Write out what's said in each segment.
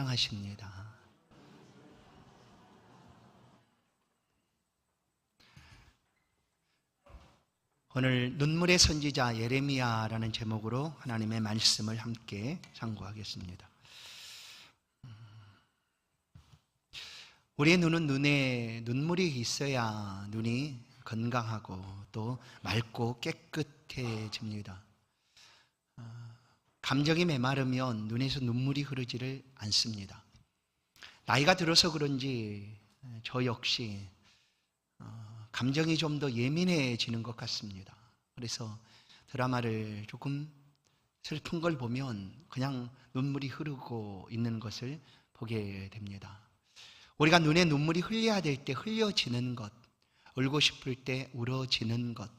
사랑하십니다. 오늘 눈물의 선지자 예레미야라는 제목으로 하나님의 말씀을 함께 상고하겠습니다. 우리의 눈은 눈에 눈물이 있어야 눈이 건강하고 또 맑고 깨끗해집니다. 감정이 메마르면 눈에서 눈물이 흐르지를 않습니다. 나이가 들어서 그런지 저 역시 감정이 좀 더 예민해지는 것 같습니다. 그래서 드라마를 조금 슬픈 걸 보면 그냥 눈물이 흐르고 있는 것을 보게 됩니다. 우리가 눈에 눈물이 흘려야 될 때 흘려지는 것, 울고 싶을 때 울어지는 것,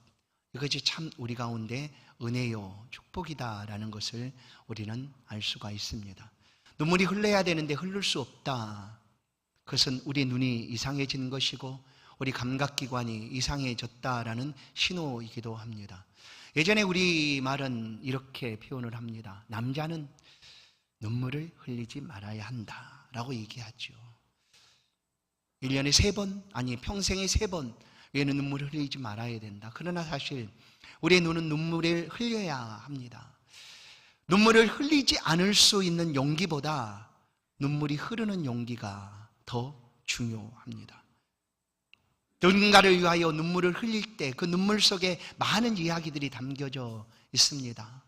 이것이 참 우리 가운데 은혜요, 축복이다라는 것을 우리는 알 수가 있습니다. 눈물이 흘러야 되는데 흐를 수 없다. 그것은 우리 눈이 이상해진 것이고 우리 감각기관이 이상해졌다라는 신호이기도 합니다. 예전에 우리 말은 이렇게 표현을 합니다. 남자는 눈물을 흘리지 말아야 한다라고 얘기하죠. 1년에 3번, 아니 평생에 3번 외에는 눈물을 흘리지 말아야 된다. 그러나 사실 우리의 눈은 눈물을 흘려야 합니다. 눈물을 흘리지 않을 수 있는 용기보다 눈물이 흐르는 용기가 더 중요합니다. 누군가를 위하여 눈물을 흘릴 때 그 눈물 속에 많은 이야기들이 담겨져 있습니다.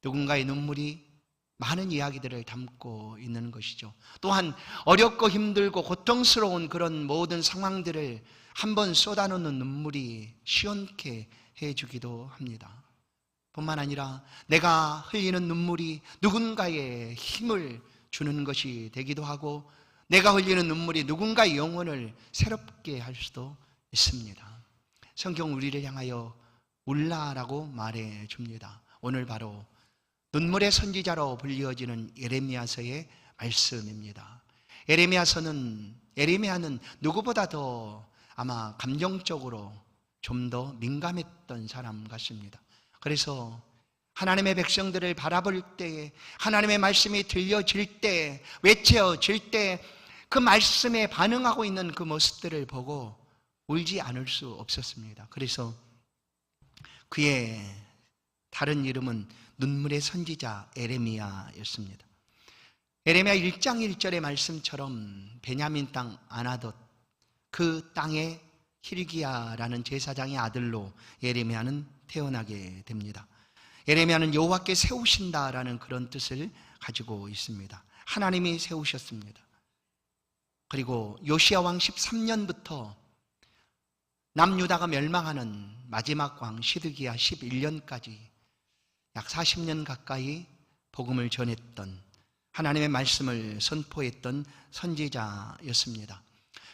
누군가의 눈물이 많은 이야기들을 담고 있는 것이죠. 또한 어렵고 힘들고 고통스러운 그런 모든 상황들을 한번 쏟아놓는 눈물이 시원케 해주기도 합니다. 뿐만 아니라 내가 흘리는 눈물이 누군가의 힘을 주는 것이 되기도 하고 내가 흘리는 눈물이 누군가의 영혼을 새롭게 할 수도 있습니다. 성경 우리를 향하여 울라라고 말해 줍니다. 오늘 바로 눈물의 선지자로 불리어지는 예레미야서의 말씀입니다. 예레미야는 누구보다 더 아마 감정적으로 좀 더 민감했던 사람 같습니다. 그래서 하나님의 백성들을 바라볼 때, 하나님의 말씀이 들려질 때, 외쳐질 때 그 말씀에 반응하고 있는 그 모습들을 보고 울지 않을 수 없었습니다. 그래서 그의 다른 이름은 눈물의 선지자 예레미야였습니다. 예레미야 1장 1절의 말씀처럼 베냐민 땅 아나돗 그 땅의 hil기야라는 제사장의 아들로 예레미야는 태어나게 됩니다. 예레미야는 여호와께 세우신다라는 그런 뜻을 가지고 있습니다. 하나님이 세우셨습니다. 그리고 요시야 왕 13년부터 남유다가 멸망하는 마지막 왕 시드기야 11년까지 약 40년 가까이 복음을 전했던 하나님의 말씀을 선포했던 선지자였습니다.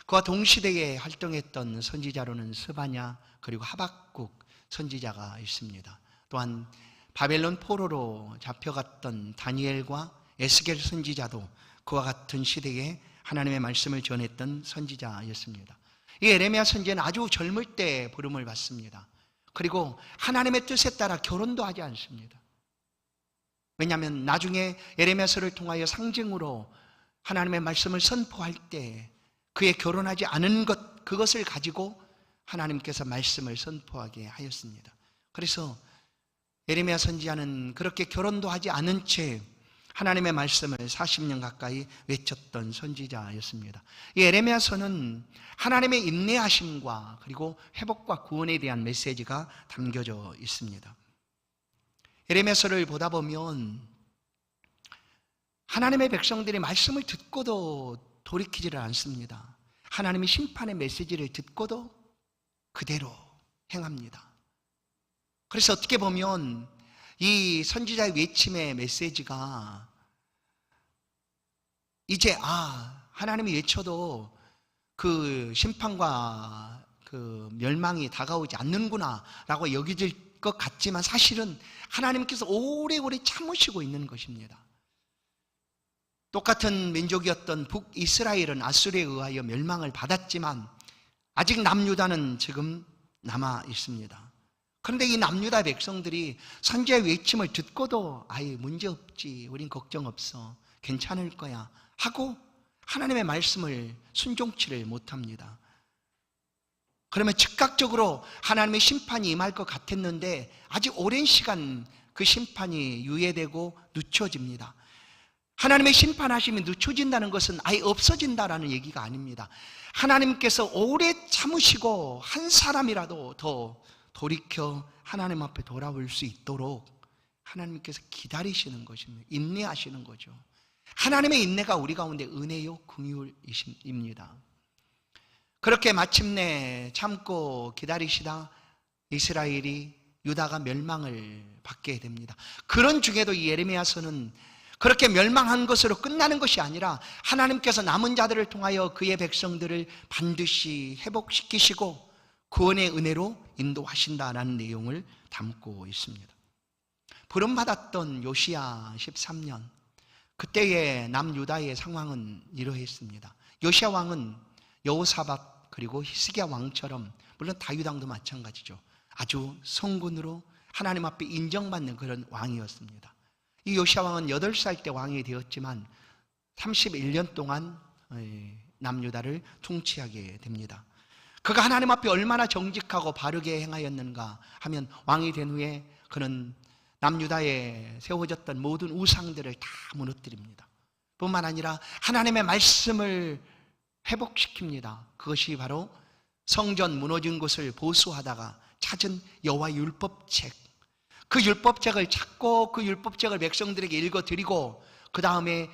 그와 동시대에 활동했던 선지자로는 스바냐 그리고 하박국 선지자가 있습니다. 또한 바벨론 포로로 잡혀갔던 다니엘과 에스겔 선지자도 그와 같은 시대에 하나님의 말씀을 전했던 선지자였습니다. 이 예레미야 선지자는 아주 젊을 때 부름을 받습니다. 그리고 하나님의 뜻에 따라 결혼도 하지 않습니다. 왜냐하면 나중에 예레미야서를 통하여 상징으로 하나님의 말씀을 선포할 때 그의 결혼하지 않은 것, 그것을 가지고 하나님께서 말씀을 선포하게 하였습니다. 그래서 예레미야 선지자는 그렇게 결혼도 하지 않은 채 하나님의 말씀을 40년 가까이 외쳤던 선지자였습니다. 이 예레미야서는 하나님의 인내하심과 그리고 회복과 구원에 대한 메시지가 담겨져 있습니다. 예레미야서를 보다 보면 하나님의 백성들이 말씀을 듣고도 돌이키지를 않습니다. 하나님의 심판의 메시지를 듣고도 그대로 행합니다. 그래서 어떻게 보면 이 선지자의 외침의 메시지가 이제 하나님이 외쳐도 그 심판과 그 멸망이 다가오지 않는구나 라고 여겨질 것 같지만 사실은 하나님께서 오래오래 참으시고 있는 것입니다. 똑같은 민족이었던 북이스라엘은 아수르에 의하여 멸망을 받았지만 아직 남유다는 지금 남아 있습니다. 그런데 이 남유다 백성들이 선지자의 외침을 듣고도 문제없지, 우린 걱정 없어, 괜찮을 거야 하고 하나님의 말씀을 순종치를 못합니다. 그러면 즉각적으로 하나님의 심판이 임할 것 같았는데 아주 오랜 시간 그 심판이 유예되고 늦춰집니다. 하나님의 심판하심이 늦춰진다는 것은 아예 없어진다라는 얘기가 아닙니다. 하나님께서 오래 참으시고 한 사람이라도 더 돌이켜 하나님 앞에 돌아올 수 있도록 하나님께서 기다리시는 것입니다. 인내하시는 거죠. 하나님의 인내가 우리 가운데 은혜요 긍휼입니다. 그렇게 마침내 참고 기다리시다 이스라엘이 유다가 멸망을 받게 됩니다. 그런 중에도 이 예레미야서는 그렇게 멸망한 것으로 끝나는 것이 아니라 하나님께서 남은 자들을 통하여 그의 백성들을 반드시 회복시키시고 구원의 은혜로 인도하신다라는 내용을 담고 있습니다. 부름받았던 요시야 13년, 그때의 남유다의 상황은 이러했습니다. 요시야 왕은 여호사밧 그리고 히스기야 왕처럼, 물론 다윗 왕도 마찬가지죠, 아주 성군으로 하나님 앞에 인정받는 그런 왕이었습니다. 이 요시야 왕은 8살 때 왕이 되었지만 31년 동안 남유다를 통치하게 됩니다. 그가 하나님 앞에 얼마나 정직하고 바르게 행하였는가 하면 왕이 된 후에 그는 남유다에 세워졌던 모든 우상들을 다 무너뜨립니다. 뿐만 아니라 하나님의 말씀을 회복시킵니다. 그것이 바로 성전 무너진 곳을 보수하다가 찾은 여호와의 율법책, 그 율법책을 찾고 그 율법책을 백성들에게 읽어드리고 그 다음에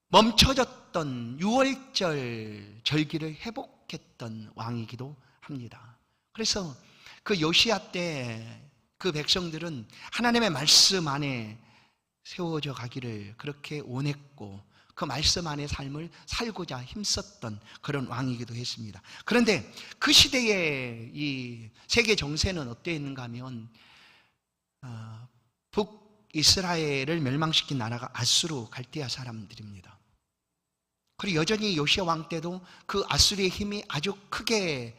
멈춰졌던 유월절 절기를 회복했던 왕이기도 합니다. 그래서 그 요시야 때 그 백성들은 하나님의 말씀 안에 세워져 가기를 그렇게 원했고 그 말씀 안의 삶을 살고자 힘썼던 그런 왕이기도 했습니다. 그런데 그 시대의 이 세계 정세는 어땠는가 하면 북이스라엘을 멸망시킨 나라가 아수르 갈대아 사람들입니다. 그리고 여전히 요시야 왕 때도 그 아수르의 힘이 아주 크게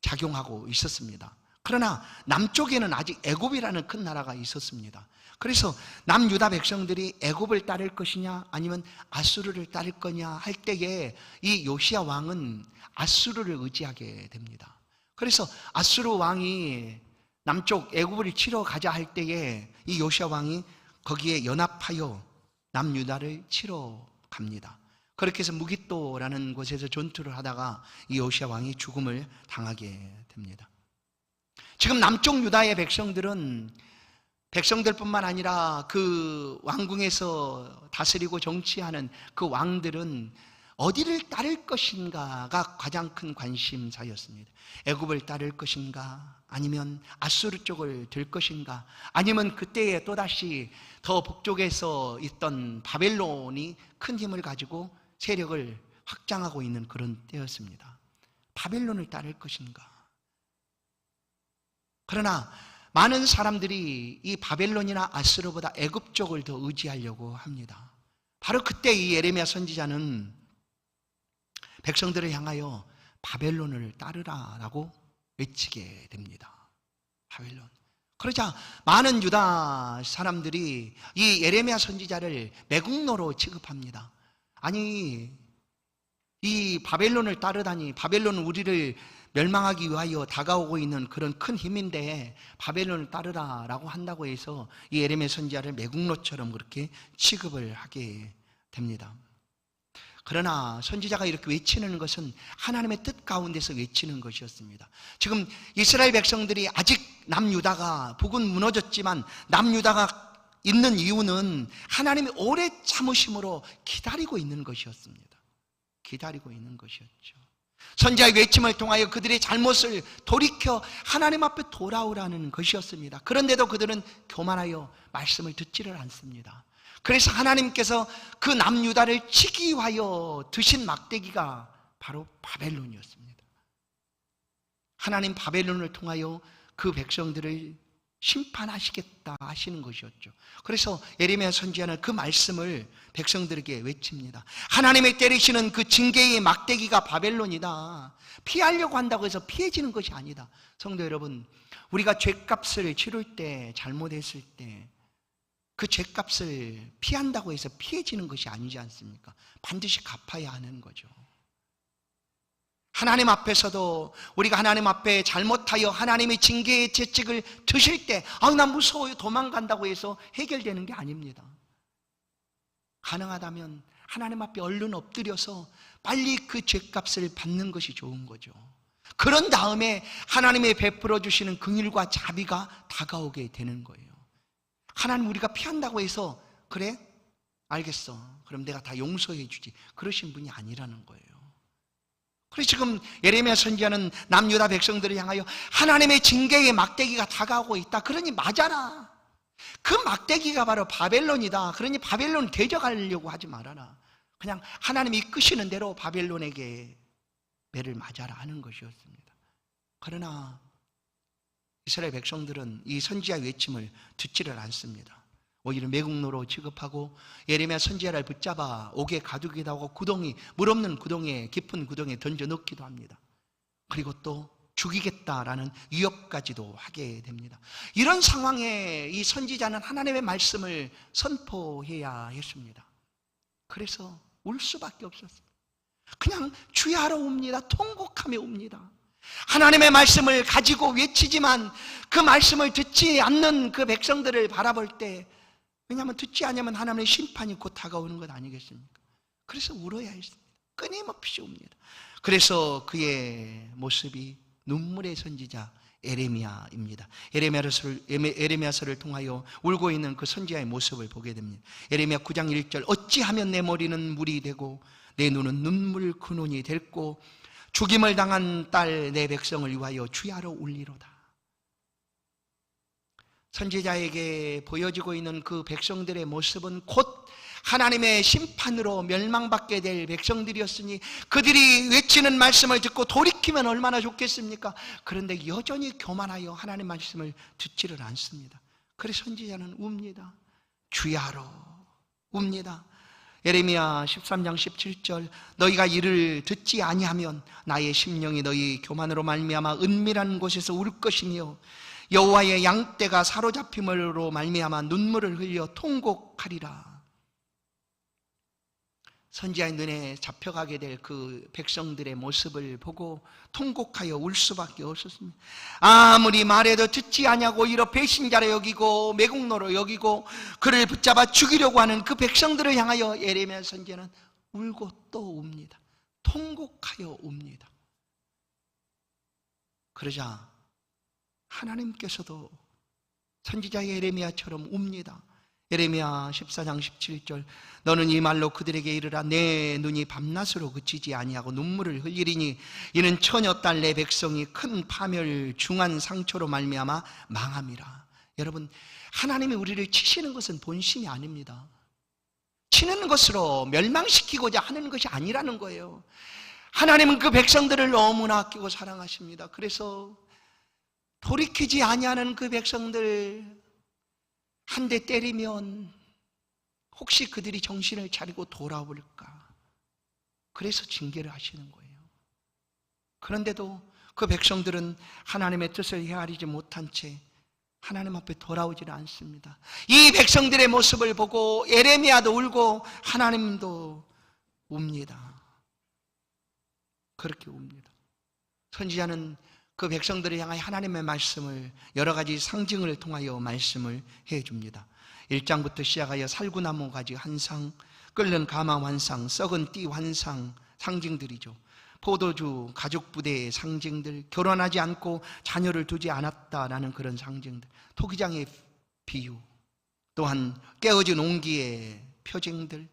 작용하고 있었습니다. 그러나 남쪽에는 아직 애굽이라는 큰 나라가 있었습니다. 그래서 남유다 백성들이 애굽을 따를 것이냐 아니면 아수르를 따를 거냐 할 때에 이 요시야 왕은 아수르를 의지하게 됩니다. 그래서 아수르 왕이 남쪽 애굽을 치러 가자 할 때에 이 요시야 왕이 거기에 연합하여 남유다를 치러 갑니다. 그렇게 해서 무깃도라는 곳에서 전투를 하다가 이 요시야 왕이 죽음을 당하게 됩니다. 지금 남쪽 유다의 백성들뿐만 아니라 그 왕궁에서 다스리고 정치하는 그 왕들은 어디를 따를 것인가가 가장 큰 관심사였습니다. 애굽을 따를 것인가 아니면 아수르 쪽을 들 것인가 아니면 그때에 또다시 더 북쪽에서 있던 바벨론이 큰 힘을 가지고 세력을 확장하고 있는 그런 때였습니다. 바벨론을 따를 것인가. 그러나 많은 사람들이 이 바벨론이나 아수르보다 애굽 쪽을 더 의지하려고 합니다. 바로 그때 이 예레미야 선지자는 백성들을 향하여 바벨론을 따르라라고 외치게 됩니다. 바벨론. 그러자 많은 유다 사람들이 이 예레미야 선지자를 매국노로 취급합니다. 아니, 이 바벨론을 따르다니, 바벨론은 우리를 멸망하기 위하여 다가오고 있는 그런 큰 힘인데 바벨론을 따르라라고 한다고 해서 이 예레미야 선지자를 매국노처럼 그렇게 취급을 하게 됩니다. 그러나 선지자가 이렇게 외치는 것은 하나님의 뜻 가운데서 외치는 것이었습니다. 지금 이스라엘 백성들이 아직 남유다가, 북은 무너졌지만 남유다가 있는 이유는 하나님이 오래 참으심으로 기다리고 있는 것이었습니다. 기다리고 있는 것이었죠. 선지자의 외침을 통하여 그들의 잘못을 돌이켜 하나님 앞에 돌아오라는 것이었습니다. 그런데도 그들은 교만하여 말씀을 듣지를 않습니다. 그래서 하나님께서 그 남유다를 치기 위하여 드신 막대기가 바로 바벨론이었습니다. 하나님 바벨론을 통하여 그 백성들을 심판하시겠다 하시는 것이었죠. 그래서 예레미야 선지자는 그 말씀을 백성들에게 외칩니다. 하나님의 때리시는 그 징계의 막대기가 바벨론이다. 피하려고 한다고 해서 피해지는 것이 아니다. 성도 여러분, 우리가 죄값을 치를 때, 잘못했을 때 그 죄값을 피한다고 해서 피해지는 것이 아니지 않습니까? 반드시 갚아야 하는 거죠. 하나님 앞에서도 우리가 하나님 앞에 잘못하여 하나님의 징계의 채찍을 드실 때 난 무서워요, 도망간다고 해서 해결되는 게 아닙니다. 가능하다면 하나님 앞에 얼른 엎드려서 빨리 그 죄값을 받는 것이 좋은 거죠. 그런 다음에 하나님의 베풀어 주시는 긍휼과 자비가 다가오게 되는 거예요. 하나님 우리가 피한다고 해서 그래? 알겠어. 그럼 내가 다 용서해 주지. 그러신 분이 아니라는 거예요. 그래서 지금 예레미야 선지자는 남유다 백성들을 향하여 하나님의 징계의 막대기가 다가오고 있다. 그러니 맞아라. 그 막대기가 바로 바벨론이다. 그러니 바벨론 대적하려고 하지 말아라. 그냥 하나님이 이끄시는 대로 바벨론에게 매를 맞아라 하는 것이었습니다. 그러나 이스라엘 백성들은 이 선지자의 외침을 듣지를 않습니다. 오히려 매국노로 취급하고 예레미야 선지자를 붙잡아 옥에 가두기도 하고 구덩이, 물 없는 구덩이에, 깊은 구덩이에 던져 넣기도 합니다. 그리고 또 죽이겠다라는 위협까지도 하게 됩니다. 이런 상황에 이 선지자는 하나님의 말씀을 선포해야 했습니다. 그래서 울 수밖에 없었어요. 그냥 주야로 웁니다. 통곡하며 웁니다. 하나님의 말씀을 가지고 외치지만 그 말씀을 듣지 않는 그 백성들을 바라볼 때, 왜냐하면 듣지 않으면 하나님의 심판이 곧 다가오는 것 아니겠습니까? 그래서 울어야 했습니다. 끊임없이 웁니다. 그래서 그의 모습이 눈물의 선지자 에레미야입니다. 에레미야서를 통하여 울고 있는 그 선지자의 모습을 보게 됩니다. 에레미야 9장 1절, 어찌하면 내 머리는 물이 되고 내 눈은 눈물 근원이 됐고 죽임을 당한 딸 내 백성을 위하여 주야로 울리로다. 선지자에게 보여지고 있는 그 백성들의 모습은 곧 하나님의 심판으로 멸망받게 될 백성들이었으니 그들이 외치는 말씀을 듣고 돌이키면 얼마나 좋겠습니까? 그런데 여전히 교만하여 하나님 말씀을 듣지를 않습니다. 그래서 선지자는 웁니다. 주야로 웁니다. 예레미야 13장 17절, 너희가 이를 듣지 아니하면 나의 심령이 너희 교만으로 말미암아 은밀한 곳에서 울 것이며 여호와의 양떼가 사로잡힘으로 말미암아 눈물을 흘려 통곡하리라. 선지자의 눈에 잡혀가게 될 그 백성들의 모습을 보고 통곡하여 울 수밖에 없었습니다. 아무리 말해도 듣지 아니하고 이러 배신자로 여기고 매국노로 여기고 그를 붙잡아 죽이려고 하는 그 백성들을 향하여 예레미야 선지자는 울고 또 웁니다. 통곡하여 웁니다. 그러자 하나님께서도 선지자 예레미야처럼 웁니다. 예레미야 14장 17절, 너는 이 말로 그들에게 이르라. 내 눈이 밤낮으로 그치지 아니하고 눈물을 흘리리니 이는 처녀 딸 내 백성이 큰 파멸 중한 상처로 말미암아 망함이라. 여러분, 하나님이 우리를 치시는 것은 본심이 아닙니다. 치는 것으로 멸망시키고자 하는 것이 아니라는 거예요. 하나님은 그 백성들을 너무나 아끼고 사랑하십니다. 그래서 돌이키지 아니하는 그 백성들 한 대 때리면 혹시 그들이 정신을 차리고 돌아올까? 그래서 징계를 하시는 거예요. 그런데도 그 백성들은 하나님의 뜻을 헤아리지 못한 채 하나님 앞에 돌아오질 않습니다. 이 백성들의 모습을 보고 예레미야도 울고 하나님도 웁니다. 그렇게 웁니다. 선지자는 그 백성들을 향하여 하나님의 말씀을 여러 가지 상징을 통하여 말씀을 해줍니다. 1장부터 시작하여 살구나무 가지 한 상, 끓는 가마 한 상, 썩은 띠 한 상, 상징들이죠. 포도주, 가죽 부대의 상징들, 결혼하지 않고 자녀를 두지 않았다라는 그런 상징들, 토기장의 비유, 또한 깨어진 옹기의 표징들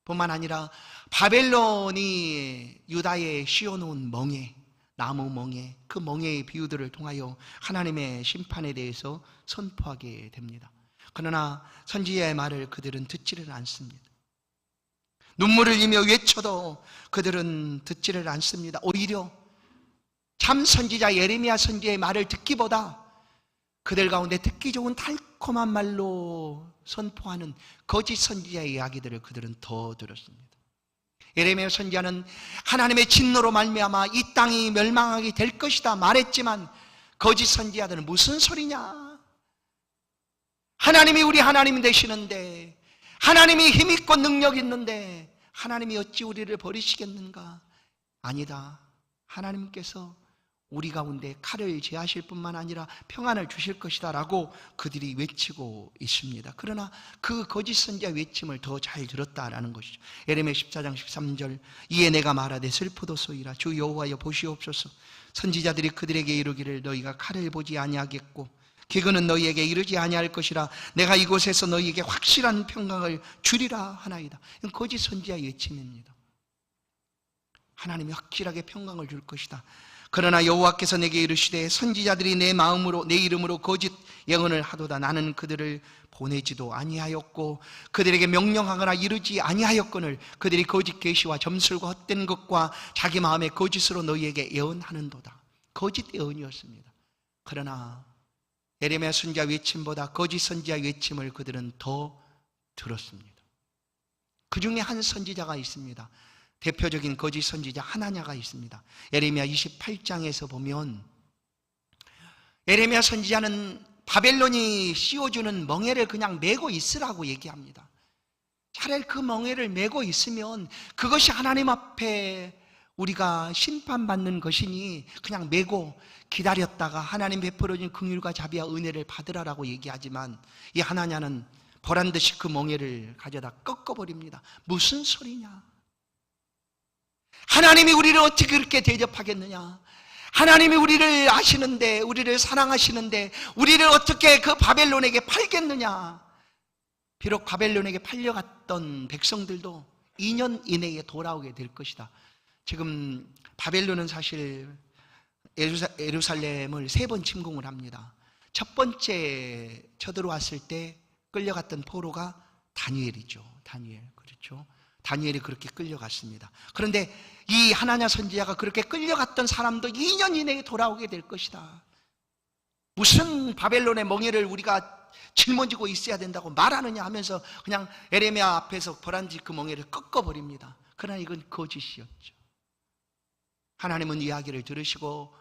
뿐만 아니라 바벨론이 유다에 씌워놓은 멍에, 나무 멍에, 그 멍에의 비유들을 통하여 하나님의 심판에 대해서 선포하게 됩니다. 그러나 선지자의 말을 그들은 듣지를 않습니다. 눈물을 흘리며 외쳐도 그들은 듣지를 않습니다. 오히려 참 선지자 예레미야 선지자의 말을 듣기보다 그들 가운데 듣기 좋은 달콤한 말로 선포하는 거짓 선지자의 이야기들을 그들은 더 들었습니다. 예레미야 선지자는 하나님의 진노로 말미암아 이 땅이 멸망하게 될 것이다 말했지만 거짓 선지자들은 무슨 소리냐? 하나님이 우리 하나님 되시는데, 하나님이 힘있고 능력 있는데 하나님이 어찌 우리를 버리시겠는가? 아니다. 하나님께서 우리 가운데 칼을 제하실 뿐만 아니라 평안을 주실 것이다 라고 그들이 외치고 있습니다. 그러나 그 거짓 선지자의 외침을 더 잘 들었다라는 것이죠. 예레미야 14장 13절, 이에 내가 말하되 슬프도소이라 주 여호와여 보시옵소서. 선지자들이 그들에게 이르기를 너희가 칼을 보지 아니하겠고 기근은 너희에게 이르지 아니할 것이라 내가 이곳에서 너희에게 확실한 평강을 주리라 하나이다. 이건 거짓 선지자의 외침입니다. 하나님이 확실하게 평강을 줄 것이다. 그러나 여호와께서 내게 이르시되 선지자들이 내 이름으로 거짓 예언을 하도다. 나는 그들을 보내지도 아니하였고 그들에게 명령하거나 이르지 아니하였거늘 그들이 거짓 계시와 점술과 헛된 것과 자기 마음의 거짓으로 너희에게 예언하는도다. 거짓 예언이었습니다. 그러나 예레미야 선지자 외침보다 거짓 선지자 외침을 그들은 더 들었습니다. 그 중에 한 선지자가 있습니다. 대표적인 거짓 선지자 하나냐가 있습니다. 예레미야 28장에서 보면 예레미야 선지자는 바벨론이 씌워주는 멍에를 그냥 메고 있으라고 얘기합니다. 차라리 그 멍에를 메고 있으면 그것이 하나님 앞에 우리가 심판받는 것이니 그냥 메고 기다렸다가 하나님 베풀어준 긍휼과 자비와 은혜를 받으라라고 얘기하지만 이 하나냐는 보란듯이 그 멍에를 가져다 꺾어버립니다. 무슨 소리냐? 하나님이 우리를 어떻게 그렇게 대접하겠느냐? 하나님이 우리를 아시는데, 우리를 사랑하시는데 우리를 어떻게 그 바벨론에게 팔겠느냐? 비록 바벨론에게 팔려갔던 백성들도 2년 이내에 돌아오게 될 것이다. 지금 바벨론은 사실 예루살렘을 3번 침공을 합니다. 첫 번째 쳐들어왔을 때 끌려갔던 포로가 다니엘이죠. 다니엘, 그렇죠? 다니엘이 그렇게 끌려갔습니다. 그런데 이 하나냐 선지자가 그렇게 끌려갔던 사람도 2년 이내에 돌아오게 될 것이다. 무슨 바벨론의 멍에를 우리가 짊어지고 있어야 된다고 말하느냐 하면서 그냥 예레미야 앞에서 보란지 그 멍에를 꺾어버립니다. 그러나 이건 거짓이었죠. 하나님은 이야기를 들으시고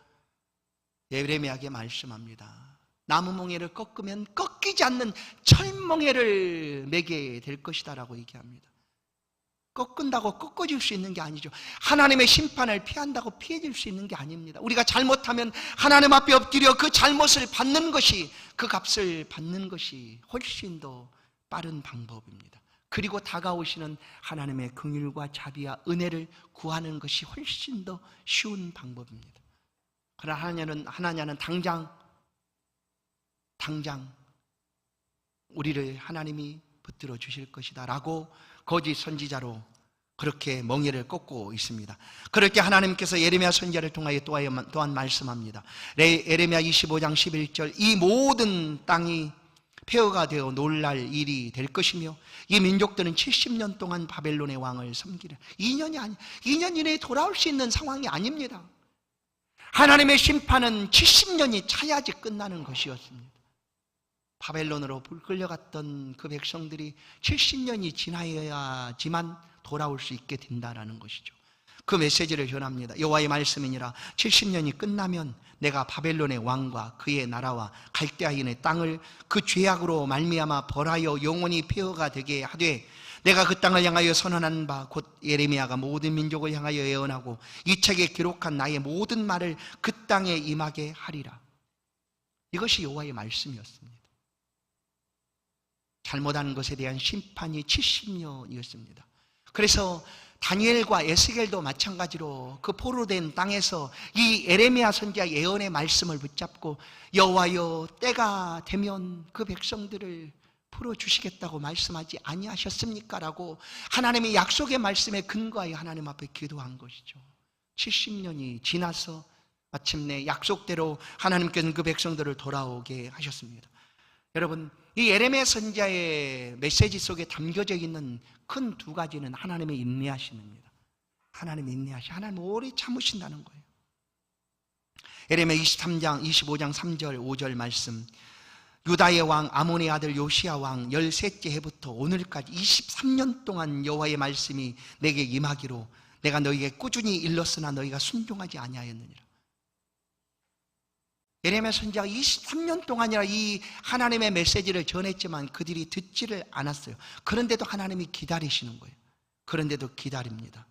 예레미야에게 말씀합니다. 나무 멍에를 꺾으면 꺾이지 않는 철멍에를 매게 될 것이다 라고 얘기합니다. 꺾은다고 꺾어질 수 있는 게 아니죠. 하나님의 심판을 피한다고 피해질 수 있는 게 아닙니다. 우리가 잘못하면 하나님 앞에 엎드려 그 잘못을 받는 것이, 그 값을 받는 것이 훨씬 더 빠른 방법입니다. 그리고 다가오시는 하나님의 긍휼과 자비와 은혜를 구하는 것이 훨씬 더 쉬운 방법입니다. 그러나 하나냐는 당장 우리를 하나님이 붙들어 주실 것이다 라고 거짓 선지자로 그렇게 멍에를 꺾고 있습니다. 그렇게 하나님께서 예레미야 선지자를 통하여 또한 말씀합니다. 예레미야 25장 11절, 이 모든 땅이 폐허가 되어 놀랄 일이 될 것이며 이 민족들은 70년 동안 바벨론의 왕을 섬기려. 2년 이내에 돌아올 수 있는 상황이 아닙니다. 하나님의 심판은 70년이 차야지 끝나는 것이었습니다. 바벨론으로 끌려갔던 그 백성들이 70년이 지나야지만 돌아올 수 있게 된다는 것이죠. 그 메시지를 전합니다. 여호와의 말씀이니라 70년이 끝나면 내가 바벨론의 왕과 그의 나라와 갈대아인의 땅을 그 죄악으로 말미암아 벌하여 영원히 폐허가 되게 하되 내가 그 땅을 향하여 선언한 바 곧 예레미야가 모든 민족을 향하여 예언하고 이 책에 기록한 나의 모든 말을 그 땅에 임하게 하리라. 이것이 여호와의 말씀이었습니다. 잘못한 것에 대한 심판이 70년이었습니다. 그래서 다니엘과 에스겔도 마찬가지로 그 포로된 땅에서 이 예레미야 선지자 예언의 말씀을 붙잡고 여호와여 때가 되면 그 백성들을 풀어주시겠다고 말씀하지 아니하셨습니까? 라고 하나님의 약속의 말씀에 근거하여 하나님 앞에 기도한 것이죠. 70년이 지나서 마침내 약속대로 하나님께서는 그 백성들을 돌아오게 하셨습니다. 여러분, 이 예레미야 선지자의 메시지 속에 담겨져 있는 큰 2가지는 하나님의 인내하심입니다. 하나님의 인내하심, 하나님 오래 참으신다는 거예요. 예레미야 25장 3절 5절 말씀, 유다의 왕 아몬의 아들 요시야 왕 13째 해부터 오늘까지 23년 동안 여호와의 말씀이 내게 임하기로 내가 너희에게 꾸준히 일렀으나 너희가 순종하지 아니하였느니라. 예레미야 선지자가 23년 동안이나 이 하나님의 메시지를 전했지만 그들이 듣지를 않았어요. 그런데도 하나님이 기다리시는 거예요. 그런데도 기다립니다.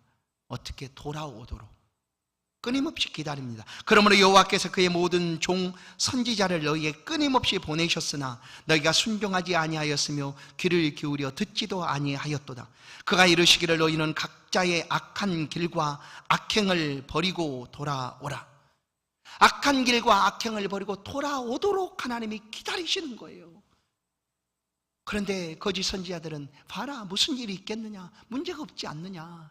어떻게? 돌아오도록 끊임없이 기다립니다. 그러므로 여호와께서 그의 모든 종 선지자를 너희에게 끊임없이 보내셨으나 너희가 순종하지 아니하였으며 귀를 기울여 듣지도 아니하였도다. 그가 이르시기를 너희는 각자의 악한 길과 악행을 버리고 돌아오라. 악한 길과 악행을 버리고 돌아오도록 하나님이 기다리시는 거예요. 그런데 거짓 선지자들은 봐라, 무슨 일이 있겠느냐, 문제가 없지 않느냐,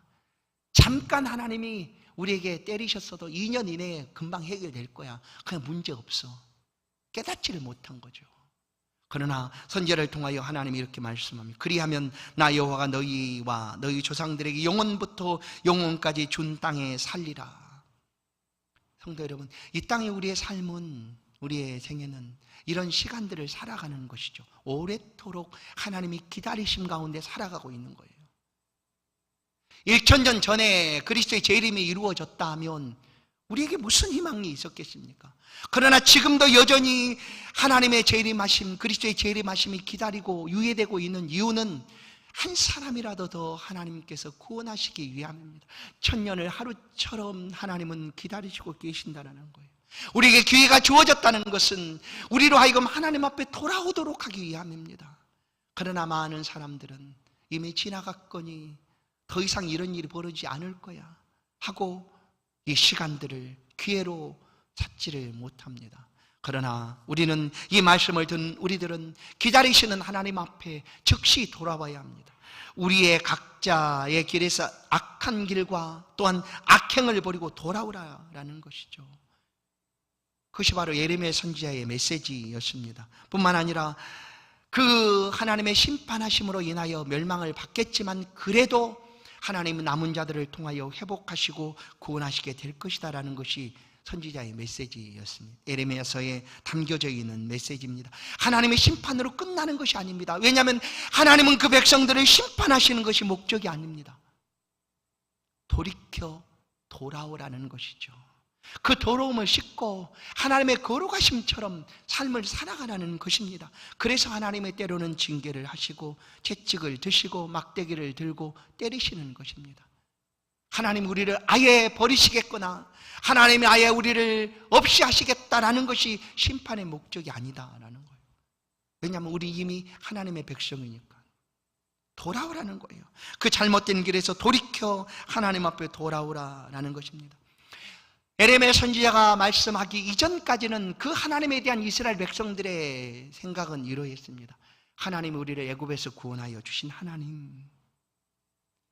잠깐 하나님이 우리에게 때리셨어도 2년 이내에 금방 해결될 거야, 그냥 문제 없어, 깨닫지를 못한 거죠. 그러나 선지자를 통하여 하나님이 이렇게 말씀합니다. 그리하면 나 여호와가 너희와 너희 조상들에게 영원부터 영원까지 준 땅에 살리라. 성도 여러분, 이 땅에 우리의 삶은, 우리의 생애는 이런 시간들을 살아가는 것이죠. 오랫도록 하나님이 기다리심 가운데 살아가고 있는 거예요. 1000년 전에 그리스도의 재림이 이루어졌다면 우리에게 무슨 희망이 있었겠습니까? 그러나 지금도 여전히 하나님의 재림하심, 그리스도의 재림하심이 기다리고 유예되고 있는 이유는 한 사람이라도 더 하나님께서 구원하시기 위함입니다. 1000년을 하루처럼 하나님은 기다리시고 계신다는 거예요. 우리에게 기회가 주어졌다는 것은 우리로 하여금 하나님 앞에 돌아오도록 하기 위함입니다. 그러나 많은 사람들은 이미 지나갔거니 더 이상 이런 일이 벌어지지 않을 거야 하고 이 시간들을 기회로 찾지를 못합니다. 그러나 우리는, 이 말씀을 듣는 우리들은 기다리시는 하나님 앞에 즉시 돌아와야 합니다. 우리의 각자의 길에서 악한 길과 또한 악행을 버리고 돌아오라라는 것이죠. 그것이 바로 예레미야 선지자의 메시지였습니다. 뿐만 아니라 그 하나님의 심판하심으로 인하여 멸망을 받겠지만 그래도 하나님은 남은 자들을 통하여 회복하시고 구원하시게 될 것이다라는 것이 선지자의 메시지였습니다. 예레미야서에 담겨져 있는 메시지입니다. 하나님의 심판으로 끝나는 것이 아닙니다. 왜냐하면 하나님은 그 백성들을 심판하시는 것이 목적이 아닙니다. 돌이켜 돌아오라는 것이죠. 그 더러움을 씻고 하나님의 거룩하심처럼 삶을 살아가라는 것입니다. 그래서 하나님의 때로는 징계를 하시고 채찍을 드시고 막대기를 들고 때리시는 것입니다. 하나님 우리를 아예 버리시겠거나 하나님이 아예 우리를 없이 하시겠다라는 것이 심판의 목적이 아니다라는 거예요. 왜냐하면 우리 이미 하나님의 백성이니까. 돌아오라는 거예요. 그 잘못된 길에서 돌이켜 하나님 앞에 돌아오라는 것입니다. 예레미야 선지자가 말씀하기 이전까지는 그 하나님에 대한 이스라엘 백성들의 생각은 이러했습니다. 하나님이 우리를 애굽에서 구원하여 주신 하나님,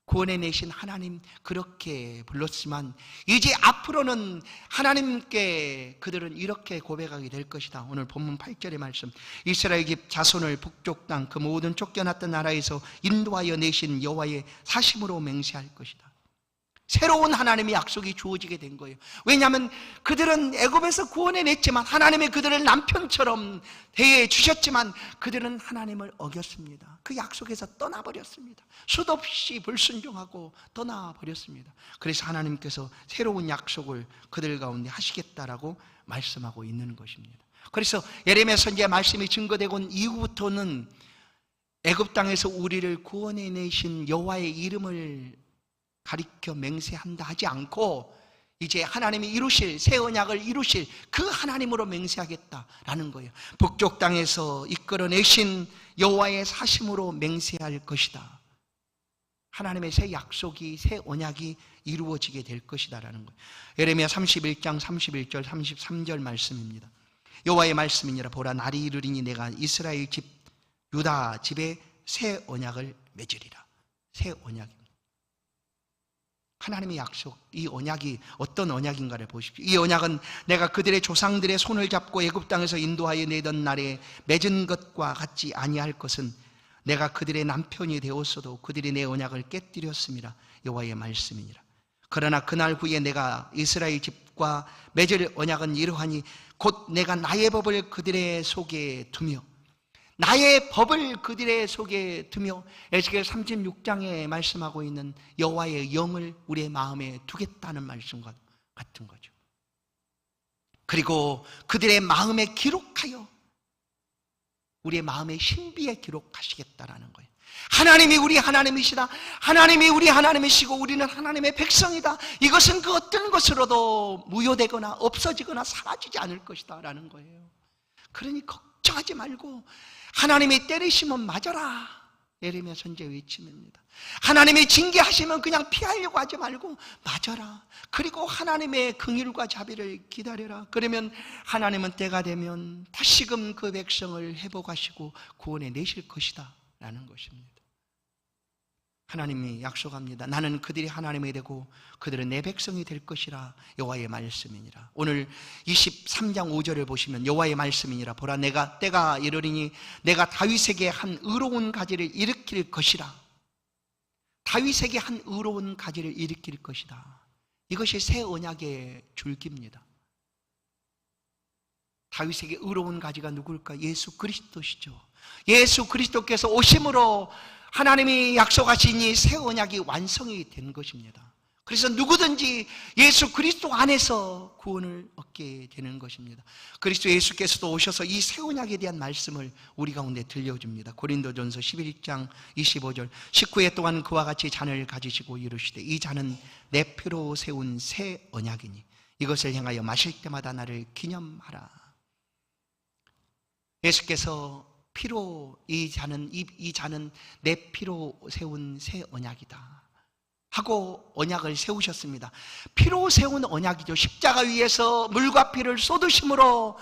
구원해내신 하나님, 그렇게 불렀지만 이제 앞으로는 하나님께 그들은 이렇게 고백하게 될 것이다. 오늘 본문 8절의 말씀, 이스라엘 집 자손을 북쪽 땅 그 모든 쫓겨났던 나라에서 인도하여 내신 여호와의 사심으로 맹세할 것이다. 새로운 하나님의 약속이 주어지게 된 거예요. 왜냐하면 그들은 애굽에서 구원해냈지만 하나님이 그들을 남편처럼 대해 주셨지만 그들은 하나님을 어겼습니다. 그 약속에서 떠나버렸습니다. 수도 없이 불순종하고 떠나버렸습니다. 그래서 하나님께서 새로운 약속을 그들 가운데 하시겠다라고 말씀하고 있는 것입니다. 그래서 예레미야 선지자의 말씀이 증거되고 온 이후부터는 애굽 땅에서 우리를 구원해내신 여호와의 이름을 가리켜 맹세한다 하지 않고 이제 하나님이 이루실, 새 언약을 이루실 그 하나님으로 맹세하겠다라는 거예요. 북쪽 땅에서 이끌어내신 여호와의 사심으로 맹세할 것이다. 하나님의 새 약속이, 새 언약이 이루어지게 될 것이다라는 거예요. 예레미야 31장 31절 33절 말씀입니다. 여호와의 말씀이니라. 보라, 날이 이르리니 내가 이스라엘 집 유다 집에 새 언약을 맺으리라. 새 언약. 하나님의 약속, 이 언약이 어떤 언약인가를 보십시오. 이 언약은 내가 그들의 조상들의 손을 잡고 애굽 땅에서 인도하여 내던 날에 맺은 것과 같지 아니할 것은 내가 그들의 남편이 되었어도 그들이 내 언약을 깨뜨렸음이라. 여호와의 말씀이니라. 그러나 그날 후에 내가 이스라엘 집과 맺을 언약은 이러하니 곧 내가 나의 법을 그들의 속에 두며 나의 법을 그들의 속에 두며 에스겔 36장에 말씀하고 있는 여호와의 영을 우리의 마음에 두겠다는 말씀과 같은 거죠. 그리고 그들의 마음에 기록하여 우리의 마음의 신비에 기록하시겠다라는 거예요. 하나님이 우리 하나님이시다. 하나님이 우리 하나님이시고 우리는 하나님의 백성이다. 이것은 그 어떤 것으로도 무효되거나 없어지거나 사라지지 않을 것이다 라는 거예요. 그러니 걱정하지 말고 하나님이 때리시면 맞아라. 예레미야 선지자 외침입니다. 하나님이 징계하시면 그냥 피하려고 하지 말고 맞아라. 그리고 하나님의 긍휼과 자비를 기다려라. 그러면 하나님은 때가 되면 다시금 그 백성을 회복하시고 구원해 내실 것이다 라는 것입니다. 하나님이 약속합니다. 나는 그들이 하나님이 되고 그들은 내 백성이 될 것이라. 여호와의 말씀이니라. 오늘 23장 5절을 보시면 여호와의 말씀이니라. 보라, 내가 때가 이르리니 내가 다윗에게 한 의로운 가지를 일으킬 것이라. 다윗에게 한 의로운 가지를 일으킬 것이다. 이것이 새 언약의 줄기입니다. 다윗에게 의로운 가지가 누굴까? 예수 그리스도시죠. 예수 그리스도께서 오심으로 하나님이 약속하신 이 새 언약이 완성이 된 것입니다. 그래서 누구든지 예수 그리스도 안에서 구원을 얻게 되는 것입니다. 그리스도 예수께서도 오셔서 이 새 언약에 대한 말씀을 우리 가운데 들려줍니다. 고린도전서 11장 25절 19회 동안 그와 같이 잔을 가지시고 이르시되 이 잔은 내 피로 세운 새 언약이니 이것을 행하여 마실 때마다 나를 기념하라. 예수께서 피로 이 잔은 내 피로 세운 새 언약이다 하고 언약을 세우셨습니다. 피로 세운 언약이죠. 십자가 위에서 물과 피를 쏟으심으로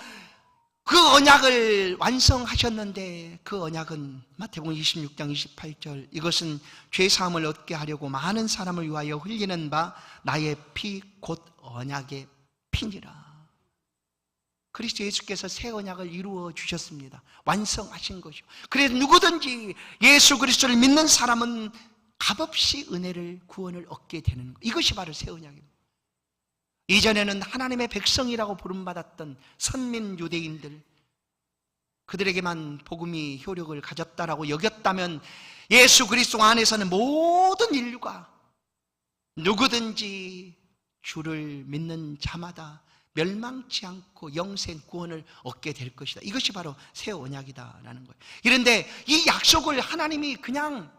그 언약을 완성하셨는데 그 언약은 마태복음 26장 28절 이것은 죄사함을 얻게 하려고 많은 사람을 위하여 흘리는 바 나의 피 곧 언약의 피니라. 그리스도 예수께서 새 언약을 이루어 주셨습니다. 완성하신 것이요. 그래서 누구든지 예수 그리스도를 믿는 사람은 값없이 은혜를 구원을 얻게 되는 것. 이것이 바로 새 언약입니다. 이전에는 하나님의 백성이라고 부름받았던 선민 유대인들, 그들에게만 복음이 효력을 가졌다라고 여겼다면 예수 그리스도 안에서는 모든 인류가 누구든지 주를 믿는 자마다 멸망치 않고 영생 구원을 얻게 될 것이다. 이것이 바로 새 언약이다라는 거예요. 그런데 이 약속을 하나님이 그냥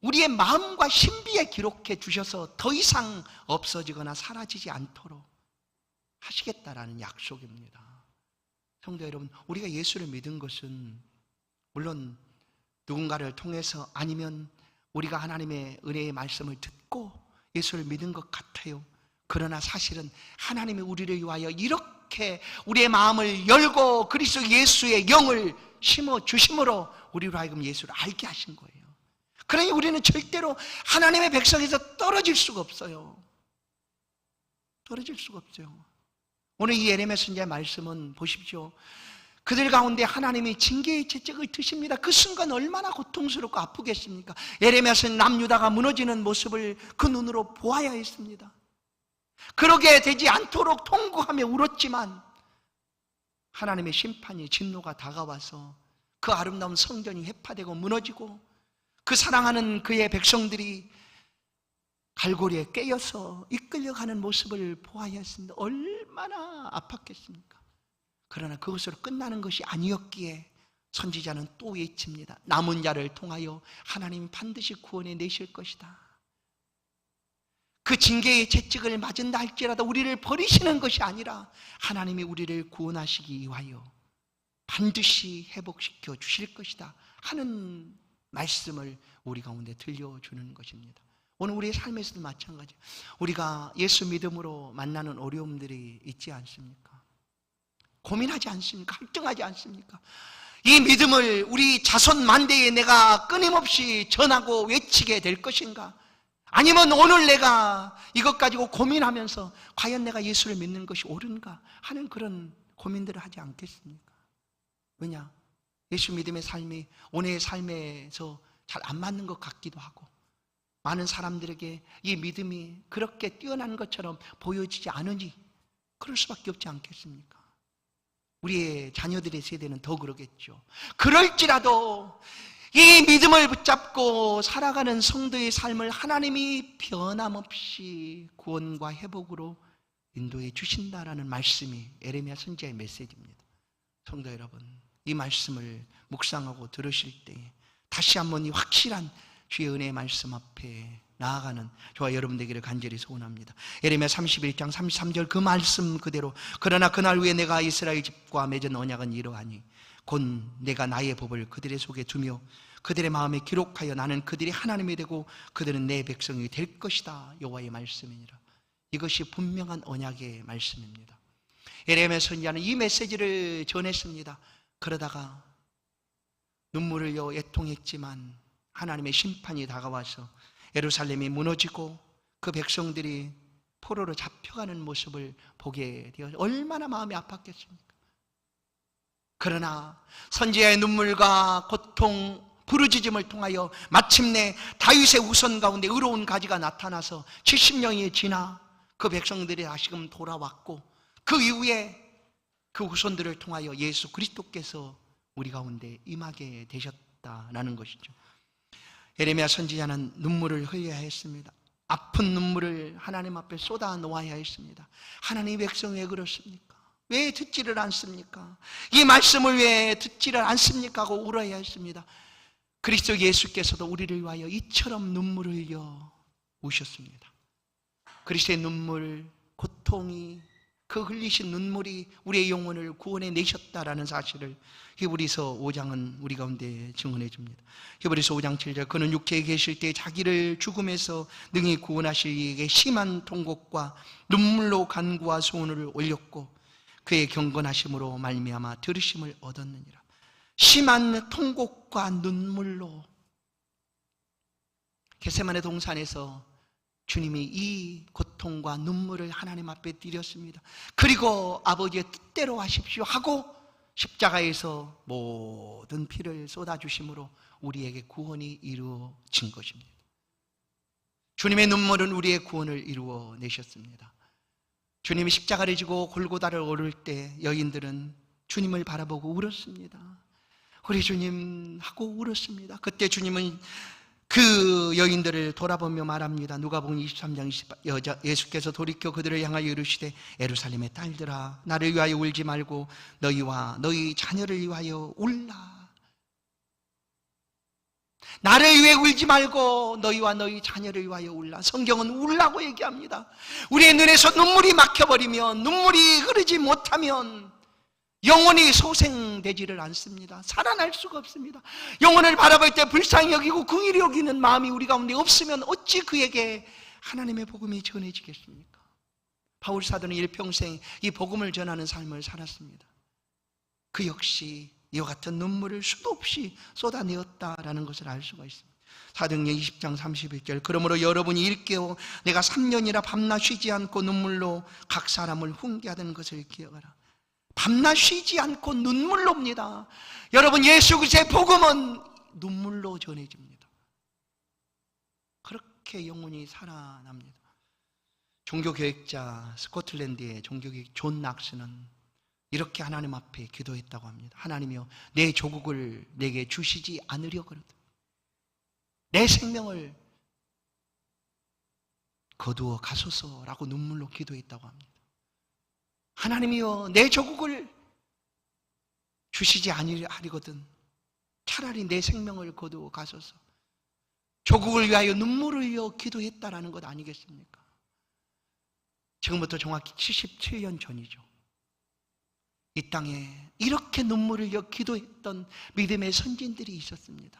우리의 마음과 신비에 기록해 주셔서 더 이상 없어지거나 사라지지 않도록 하시겠다라는 약속입니다. 성도 여러분, 우리가 예수를 믿은 것은 물론 누군가를 통해서 아니면 우리가 하나님의 은혜의 말씀을 듣고 예수를 믿은 것 같아요. 그러나 사실은 하나님이 우리를 위하여 이렇게 우리의 마음을 열고 그리스도 예수의 영을 심어주심으로 우리로 하여금 예수를 알게 하신 거예요. 그러니 우리는 절대로 하나님의 백성에서 떨어질 수가 없어요. 떨어질 수가 없어요. 오늘 이 예레미야 선지자의 말씀은 보십시오. 그들 가운데 하나님이 징계의 채찍을 드십니다. 그 순간 얼마나 고통스럽고 아프겠습니까? 예레미야는 남유다가 무너지는 모습을 그 눈으로 보아야 했습니다. 그러게 되지 않도록 통곡하며 울었지만 하나님의 심판이 진노가 다가와서 그 아름다운 성전이 회파되고 무너지고 그 사랑하는 그의 백성들이 갈고리에 깨어서 이끌려가는 모습을 보아야 했습니다. 얼마나 아팠겠습니까? 그러나 그것으로 끝나는 것이 아니었기에 선지자는 또 외칩니다. 남은 자를 통하여 하나님이 반드시 구원해 내실 것이다. 그 징계의 채찍을 맞은다 할지라도 우리를 버리시는 것이 아니라 하나님이 우리를 구원하시기 위하여 반드시 회복시켜 주실 것이다 하는 말씀을 우리 가운데 들려주는 것입니다. 오늘 우리의 삶에서도 마찬가지예요. 우리가 예수 믿음으로 만나는 어려움들이 있지 않습니까? 고민하지 않습니까? 걱정하지 않습니까? 이 믿음을 우리 자손 만대에 내가 끊임없이 전하고 외치게 될 것인가? 아니면 오늘 내가 이것 가지고 고민하면서 과연 내가 예수를 믿는 것이 옳은가 하는 그런 고민들을 하지 않겠습니까? 왜냐? 예수 믿음의 삶이 오늘의 삶에서 잘 안 맞는 것 같기도 하고 많은 사람들에게 이 믿음이 그렇게 뛰어난 것처럼 보여지지 않으니 그럴 수밖에 없지 않겠습니까? 우리의 자녀들의 세대는 더 그러겠죠. 그럴지라도 이 믿음을 붙잡고 살아가는 성도의 삶을 하나님이 변함없이 구원과 회복으로 인도해 주신다라는 말씀이 에레미야 선지자의 메시지입니다. 성도 여러분, 이 말씀을 묵상하고 들으실 때 다시 한번 이 확실한 주의 은혜의 말씀 앞에 나아가는 저와 여러분 되기를 간절히 소원합니다. 에레미야 31장 33절 그 말씀 그대로 그러나 그날 후에 내가 이스라엘 집과 맺은 언약은 이러하니 곧 내가 나의 법을 그들의 속에 두며 그들의 마음에 기록하여 나는 그들이 하나님이 되고 그들은 내 백성이 될 것이다. 여호와의 말씀이니라. 이것이 분명한 언약의 말씀입니다. 에레미야 선지자는 이 메시지를 전했습니다. 그러다가 눈물을 흘려 애통했지만 하나님의 심판이 다가와서 예루살렘이 무너지고 그 백성들이 포로로 잡혀가는 모습을 보게 되어 얼마나 마음이 아팠겠습니까? 그러나 선지자의 눈물과 고통, 부르짖음을 통하여 마침내 다윗의 후손 가운데 의로운 가지가 나타나서 70년이 지나 그 백성들이 다시금 돌아왔고 그 이후에 그 후손들을 통하여 예수 그리스도께서 우리 가운데 임하게 되셨다라는 것이죠. 에레미야 선지자는 눈물을 흘려야 했습니다. 아픈 눈물을 하나님 앞에 쏟아 놓아야 했습니다. 하나님 백성 왜 그렇습니까? 왜 듣지를 않습니까? 이 말씀을 왜 듣지를 않습니까? 하고 울어야 했습니다. 그리스도 예수께서도 우리를 위하여 이처럼 눈물을 흘려 우셨습니다. 그리스도의 눈물, 고통이 그 흘리신 눈물이 우리의 영혼을 구원해 내셨다라는 사실을 히브리서 5장은 우리 가운데 증언해 줍니다. 히브리서 5장 7절 그는 육체에 계실 때 자기를 죽음에서 능히 구원하실 이에게 심한 통곡과 눈물로 간구와 소원을 올렸고 그의 경건하심으로 말미암아 들으심을 얻었느니라. 심한 통곡과 눈물로 겟세마네 동산에서 주님이 이 고통과 눈물을 하나님 앞에 드렸습니다. 그리고 아버지의 뜻대로 하십시오 하고 십자가에서 모든 피를 쏟아주심으로 우리에게 구원이 이루어진 것입니다. 주님의 눈물은 우리의 구원을 이루어 내셨습니다. 주님이 십자가를 지고 골고다를 오를 때 여인들은 주님을 바라보고 울었습니다. 우리 주님 하고 울었습니다. 그때 주님은 그 여인들을 돌아보며 말합니다. 누가복음 23장 28 예수께서 돌이켜 그들을 향하여 이르시되 예루살렘의 딸들아 나를 위하여 울지 말고 너희와 너희 자녀를 위하여 울라. 나를 위해 울지 말고 너희와 너희 자녀를 위하여 울라. 성경은 울라고 얘기합니다. 우리의 눈에서 눈물이 막혀버리면, 눈물이 흐르지 못하면 영혼이 소생되지를 않습니다. 살아날 수가 없습니다. 영혼을 바라볼 때 불쌍히 여기고 긍휼히 여기는 마음이 우리 가운데 없으면 어찌 그에게 하나님의 복음이 전해지겠습니까? 바울 사도는 일평생 이 복음을 전하는 삶을 살았습니다. 그 역시 이와 같은 눈물을 수도 없이 쏟아내었다라는 것을 알 수가 있습니다. 사도행전 20장 31절 그러므로 여러분이 일깨워 내가 3년이나 밤낮 쉬지 않고 눈물로 각 사람을 훈계하던 것을 기억하라. 밤낮 쉬지 않고 눈물로입니다. 여러분, 예수 그리스도의 복음은 눈물로 전해집니다. 그렇게 영혼이 살아납니다. 종교교육자 스코틀랜드의 종교교육 존 낙스는 이렇게 하나님 앞에 기도했다고 합니다. 하나님이여 내 조국을 내게 주시지 않으려거든 내 생명을 거두어 가소서라고 눈물로 기도했다고 합니다. 하나님이여 내 조국을 주시지 아니하리거든 차라리 내 생명을 거두어 가소서. 조국을 위하여 눈물을 흘려 기도했다라는 것 아니겠습니까? 지금부터 정확히 77년 전이죠. 이 땅에 이렇게 눈물을 흘려 기도했던 믿음의 선진들이 있었습니다.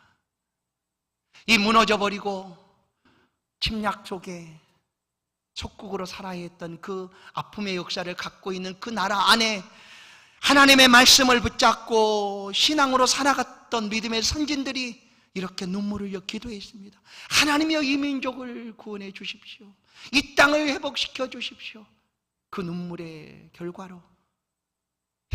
이 무너져버리고 침략 속에 속국으로 살아야 했던 그 아픔의 역사를 갖고 있는 그 나라 안에 하나님의 말씀을 붙잡고 신앙으로 살아갔던 믿음의 선진들이 이렇게 눈물을 흘려 기도했습니다. 하나님이여 이 민족을 구원해 주십시오. 이 땅을 회복시켜 주십시오. 그 눈물의 결과로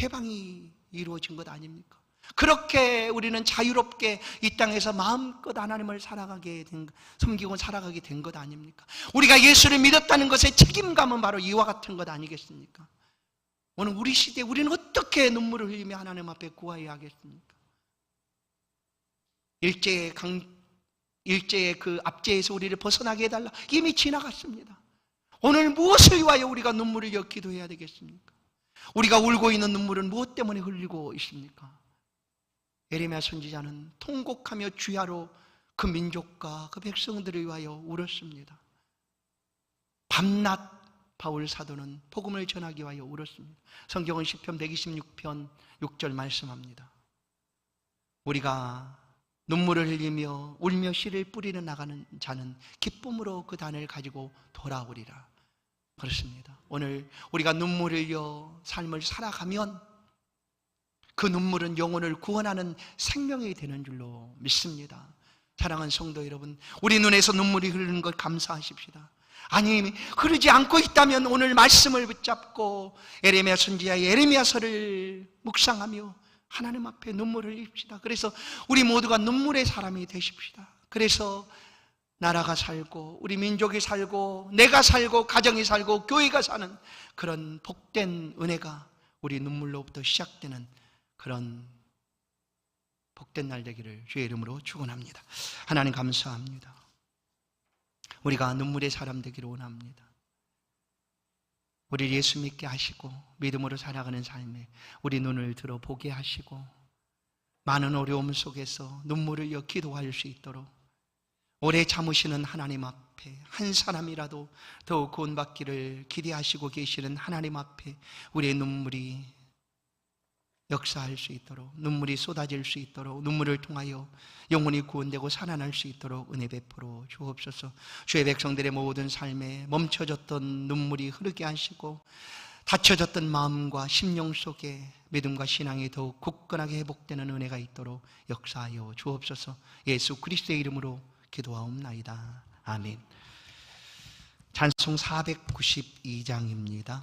해방이 이루어진 것 아닙니까? 그렇게 우리는 자유롭게 이 땅에서 마음껏 하나님을 섬기고 살아가게 된 것 아닙니까? 우리가 예수를 믿었다는 것의 책임감은 바로 이와 같은 것 아니겠습니까? 오늘 우리 시대에 우리는 어떻게 눈물을 흘리며 하나님 앞에 구하여야 하겠습니까? 일제의 그 압제에서 우리를 벗어나게 해달라. 이미 지나갔습니다. 오늘 무엇을 위하여 우리가 눈물을 흘려 기도해야 되겠습니까? 우리가 울고 있는 눈물은 무엇 때문에 흘리고 있습니까? 예레미야 선지자는 통곡하며 주야로 그 민족과 그 백성들을 위하여 울었습니다. 밤낮 바울 사도는 복음을 전하기 위하여 울었습니다. 성경은 시편 126편 6절 말씀합니다. 우리가 눈물을 흘리며 울며 씨를 뿌리러 나가는 자는 기쁨으로 그 단을 가지고 돌아오리라. 그렇습니다. 오늘 우리가 눈물을 흘려 삶을 살아가면 그 눈물은 영혼을 구원하는 생명이 되는 줄로 믿습니다. 사랑하는 성도 여러분, 우리 눈에서 눈물이 흐르는 것 감사하십시다. 아니, 흐르지 않고 있다면 오늘 말씀을 붙잡고 예레미야 선지자의 예레미야서를 묵상하며 하나님 앞에 눈물을 흘립시다. 그래서 우리 모두가 눈물의 사람이 되십시다. 그래서 나라가 살고 우리 민족이 살고 내가 살고 가정이 살고 교회가 사는 그런 복된 은혜가 우리 눈물로부터 시작되는 그런 복된 날 되기를 주의 이름으로 축원합니다. 하나님 감사합니다. 우리가 눈물의 사람 되기를 원합니다. 우리 예수 믿게 하시고 믿음으로 살아가는 삶에 우리 눈을 들어 보게 하시고 많은 어려움 속에서 눈물을 흘려 기도할 수 있도록 오래 참으시는 하나님 앞에 한 사람이라도 더욱 구원받기를 기대하시고 계시는 하나님 앞에 우리의 눈물이 역사할 수 있도록, 눈물이 쏟아질 수 있도록, 눈물을 통하여 영혼이 구원되고 살아날 수 있도록 은혜 베풀어 주옵소서. 주의 백성들의 모든 삶에 멈춰졌던 눈물이 흐르게 하시고 닫혀졌던 마음과 심령 속에 믿음과 신앙이 더욱 굳건하게 회복되는 은혜가 있도록 역사하여 주옵소서. 예수 그리스도의 이름으로 기도하옵나이다. 아멘. 찬송 492장입니다.